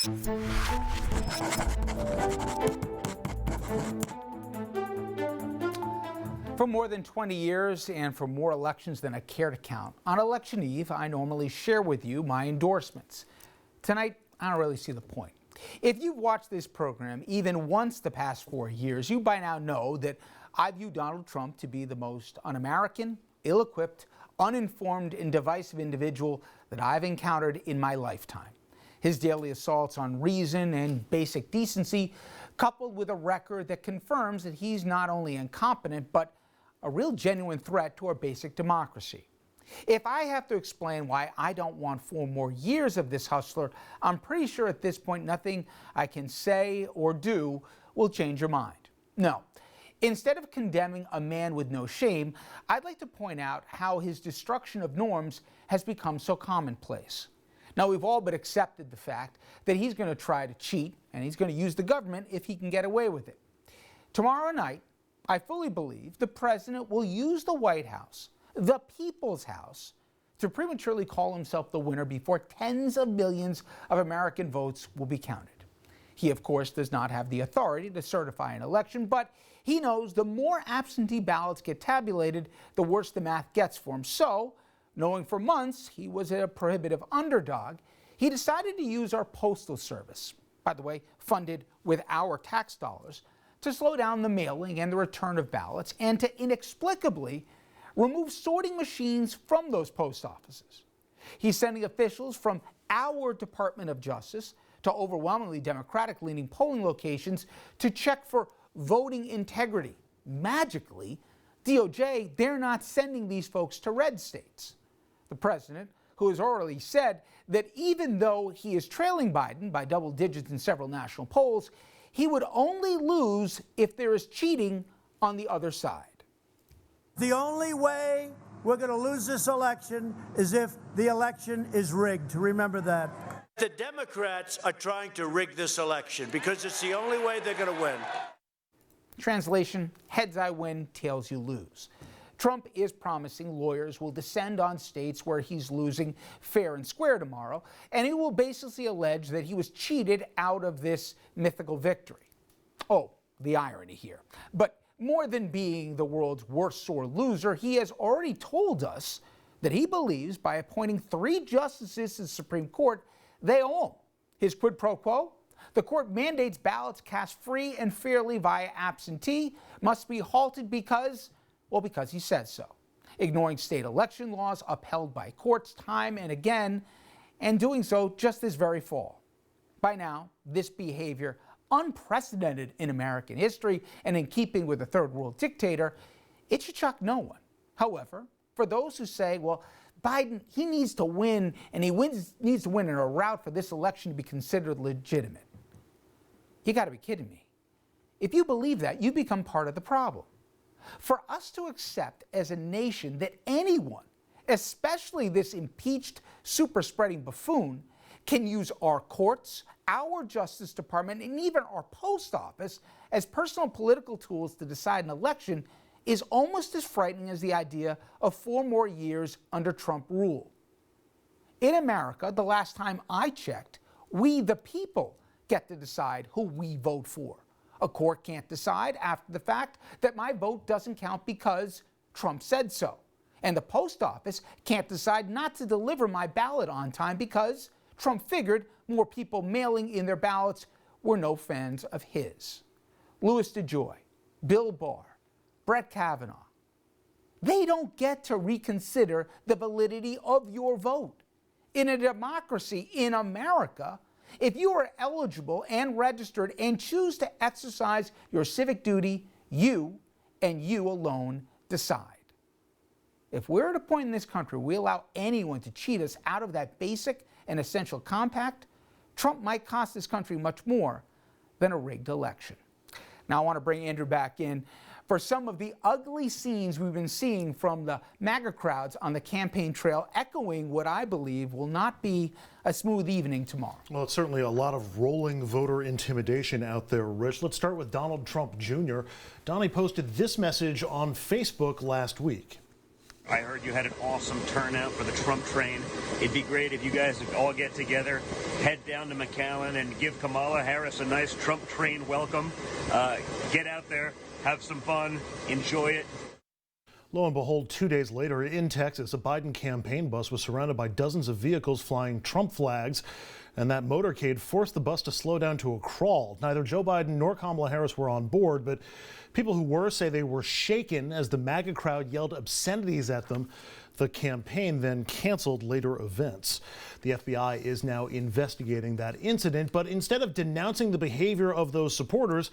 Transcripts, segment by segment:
For more than 20 years and for more elections than I care to count, on election eve, I normally share with you my endorsements. Tonight, I don't really see the point. If you've watched this program even once the past 4 years, you by now know that I view Donald Trump to be the most un-American, ill-equipped, uninformed, and divisive individual that I've encountered in my lifetime. His daily assaults on reason and basic decency, coupled with a record that confirms that he's not only incompetent, but a real genuine threat to our basic democracy. If I have to explain why I don't want 4 more years of this hustler, I'm pretty sure at this point nothing I can say or do will change your mind. No. Instead of condemning a man with no shame, I'd like to point out how his destruction of norms has become so commonplace. Now, we've all but accepted the fact that he's going to try to cheat and he's going to use the government if he can get away with it. Tomorrow night, I fully believe the president will use the White House, the people's house, to prematurely call himself the winner before tens of millions of American votes will be counted. He, of course, does not have the authority to certify an election, but he knows the more absentee ballots get tabulated, the worse the math gets for him. So, knowing for months he was a prohibitive underdog, he decided to use our postal service, by the way, funded with our tax dollars, to slow down the mailing and the return of ballots and to inexplicably remove sorting machines from those post offices. He's sending officials from our Department of Justice to overwhelmingly Democratic-leaning polling locations to check for voting integrity. Magically, DOJ, they're not sending these folks to red states. The president, who has already said that even though he is trailing Biden by double digits in several national polls, he would only lose if there is cheating on the other side. The only way we're going to lose this election is if the election is rigged. Remember that. The Democrats are trying to rig this election because it's the only way they're going to win. Translation, heads I win, tails you lose. Trump is promising lawyers will descend on states where he's losing fair and square tomorrow, and he will basically allege that he was cheated out of this mythical victory. Oh, the irony here. But more than being the world's worst sore loser, he has already told us that he believes by appointing 3 justices to the Supreme Court, they own his quid pro quo. The court mandates ballots cast free and fairly via absentee must be halted because he says so, ignoring state election laws upheld by courts time and again, and doing so just this very fall. By now, this behavior, unprecedented in American history and in keeping with a third world dictator, it should shock no one. However, for those who say, well, Biden, he needs to win, and needs to win in a route for this election to be considered legitimate. You got to be kidding me. If you believe that, you become part of the problem. For us to accept as a nation that anyone, especially this impeached super-spreading buffoon, can use our courts, our Justice Department, and even our post office as personal political tools to decide an election is almost as frightening as the idea of 4 more years under Trump rule. In America, the last time I checked, we the people get to decide who we vote for. A court can't decide after the fact that my vote doesn't count because Trump said so. And the post office can't decide not to deliver my ballot on time because Trump figured more people mailing in their ballots were no fans of his. Louis DeJoy, Bill Barr, Brett Kavanaugh, they don't get to reconsider the validity of your vote. In a democracy in America, if you are eligible and registered and choose to exercise your civic duty, you and you alone decide. If we're at a point in this country we allow anyone to cheat us out of that basic and essential compact, Trump might cost this country much more than a rigged election. Now I want to bring Andrew back in for some of the ugly scenes we've been seeing from the MAGA crowds on the campaign trail, echoing what I believe will not be a smooth evening tomorrow. Well, it's certainly a lot of rolling voter intimidation out there, Rich. Let's start with Donald Trump Jr. Donnie posted this message on Facebook last week. I heard you had an awesome turnout for the Trump train. It'd be great if you guys would all get together head down to McAllen and give Kamala Harris a nice Trump train welcome. Get out there, have some fun, enjoy it. Lo and behold, 2 days later in Texas, a Biden campaign bus was surrounded by dozens of vehicles flying Trump flags, and that motorcade forced the bus to slow down to a crawl. Neither Joe Biden nor Kamala Harris were on board, but people who were say they were shaken as the MAGA crowd yelled obscenities at them. The campaign then canceled later events. The FBI is now investigating that incident, but instead of denouncing the behavior of those supporters,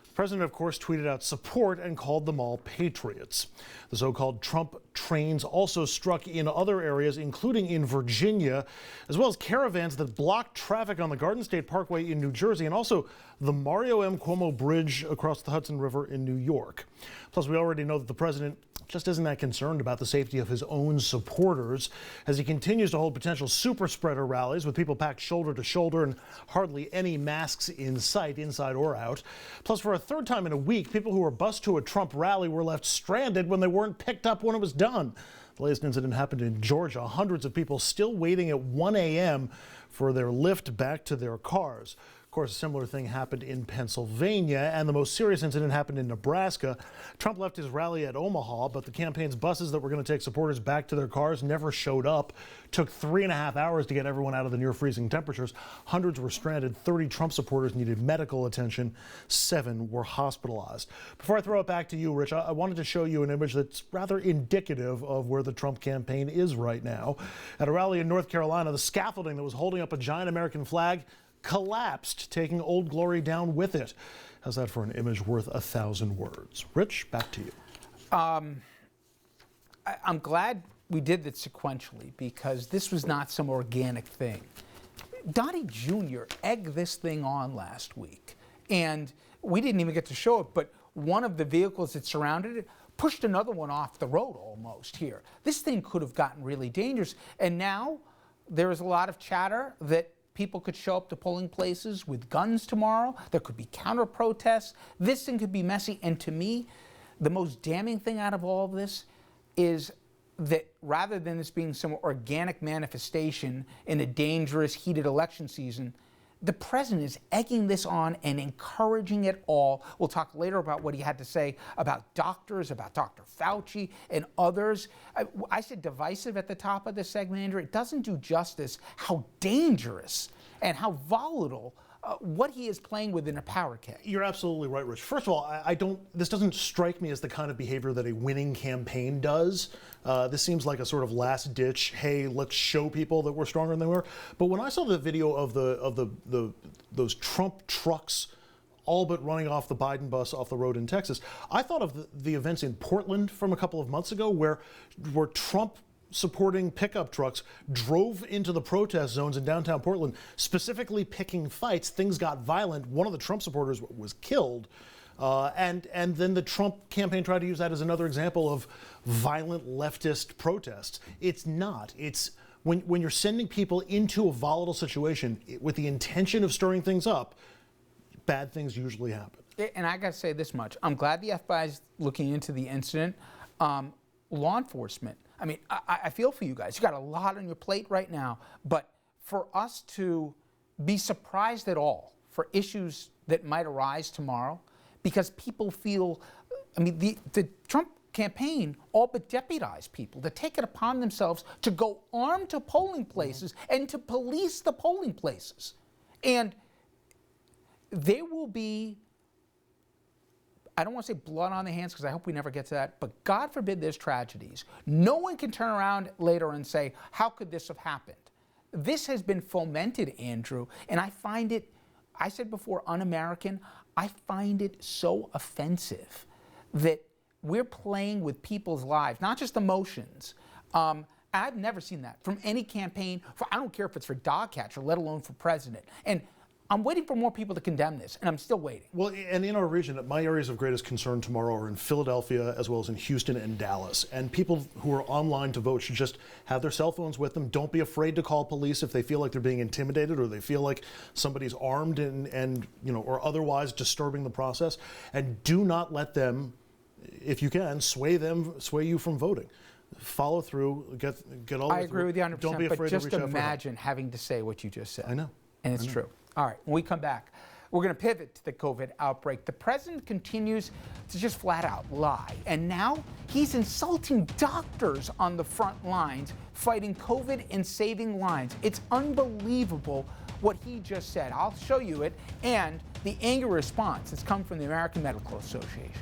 the president, of course, tweeted out support and called them all patriots. The so-called Trump trains also struck in other areas, including in Virginia, as well as caravans that blocked traffic on the Garden State Parkway in New Jersey and also the Mario M. Cuomo Bridge across the Hudson River in New York. Plus, we already know that the president just isn't that concerned about the safety of his own supporters as he continues to hold potential super spreader rallies with people packed shoulder to shoulder and hardly any masks in sight, inside or out. Plus, for a third time in a week, people who were bused to a Trump rally were left stranded when they weren't picked up when it was done. The latest incident happened in Georgia. Hundreds of people still waiting at 1 a.m. for their lift back to their cars. Of course, a similar thing happened in Pennsylvania, and the most serious incident happened in Nebraska. Trump left his rally at Omaha, but the campaign's buses that were going to take supporters back to their cars never showed up. Took 3.5 hours to get everyone out of the near freezing temperatures. Hundreds were stranded. 30 Trump supporters needed medical attention. 7 were hospitalized. Before I throw it back to you, Rich, I wanted to show you an image that's rather indicative of where the Trump campaign is right now. At a rally in North Carolina, the scaffolding that was holding up a giant American flag collapsed, taking Old Glory down with it. How's that for an image worth 1,000 words? Rich, back to you. I'm glad we did it sequentially because this was not some organic thing. Donnie Jr. egged this thing on last week, and we didn't even get to show it, but one of the vehicles that surrounded it pushed another one off the road almost here. This thing could have gotten really dangerous, and now there is a lot of chatter that people could show up to polling places with guns tomorrow. There could be counter-protests. This thing could be messy. And to me, the most damning thing out of all of this is that rather than this being some organic manifestation in a dangerous, heated election season, the president is egging this on and encouraging it all. We'll talk later about what he had to say about doctors, about Dr. Fauci and others. I said divisive at the top of this segment, Andrew. It doesn't do justice how dangerous and how volatile what he is playing with in a power keg. You're absolutely right, Rich. First of all, this doesn't strike me as the kind of behavior that a winning campaign does. This seems like a sort of last ditch, hey, let's show people that we're stronger than we were. But when I saw the video of those Trump trucks all but running off the Biden bus off the road in Texas, I thought of the events in Portland from a couple of months ago where Trump supporting pickup trucks drove into the protest zones in downtown Portland, specifically picking fights. Things got violent. One of the Trump supporters was killed. And then the Trump campaign tried to use that as another example of violent leftist protests. It's not. It's when you're sending people into a volatile situation with the intention of stirring things up, bad things usually happen. And I got to say this much. I'm glad the FBI is looking into the incident. Law enforcement, I mean, I feel for you guys. You got a lot on your plate right now. But for us to be surprised at all for issues that might arise tomorrow, because people feel, I mean, the Trump campaign all but deputized people to take it upon themselves to go armed to polling places and to police the polling places. And there will be, I don't want to say blood on the hands because I hope we never get to that, but God forbid there's tragedies. No one can turn around later and say, how could this have happened? This has been fomented, Andrew, and I find it, I said before, un-American. I find it so offensive that we're playing with people's lives, not just emotions. I've never seen that from any campaign. I don't care if it's for dog catcher, let alone for president. And I'm waiting for more people to condemn this, and I'm still waiting. Well, and in our region, my areas of greatest concern tomorrow are in Philadelphia as well as in Houston and Dallas. And people who are online to vote should just have their cell phones with them. Don't be afraid to call police if they feel like they're being intimidated or they feel like somebody's armed and or otherwise disturbing the process. And do not let them, if you can, sway you from voting. follow through, get all the way I agree through. with you 100%. Don't be afraid but just to reach out for help. imagine having to say what you just said. I know. And it's true. All right, when we come back, we're going to pivot to the COVID outbreak. The president continues to just flat out lie. And now he's insulting doctors on the front lines, fighting COVID and saving lives. It's unbelievable what he just said. I'll show you it and the angry response that's come from the American Medical Association.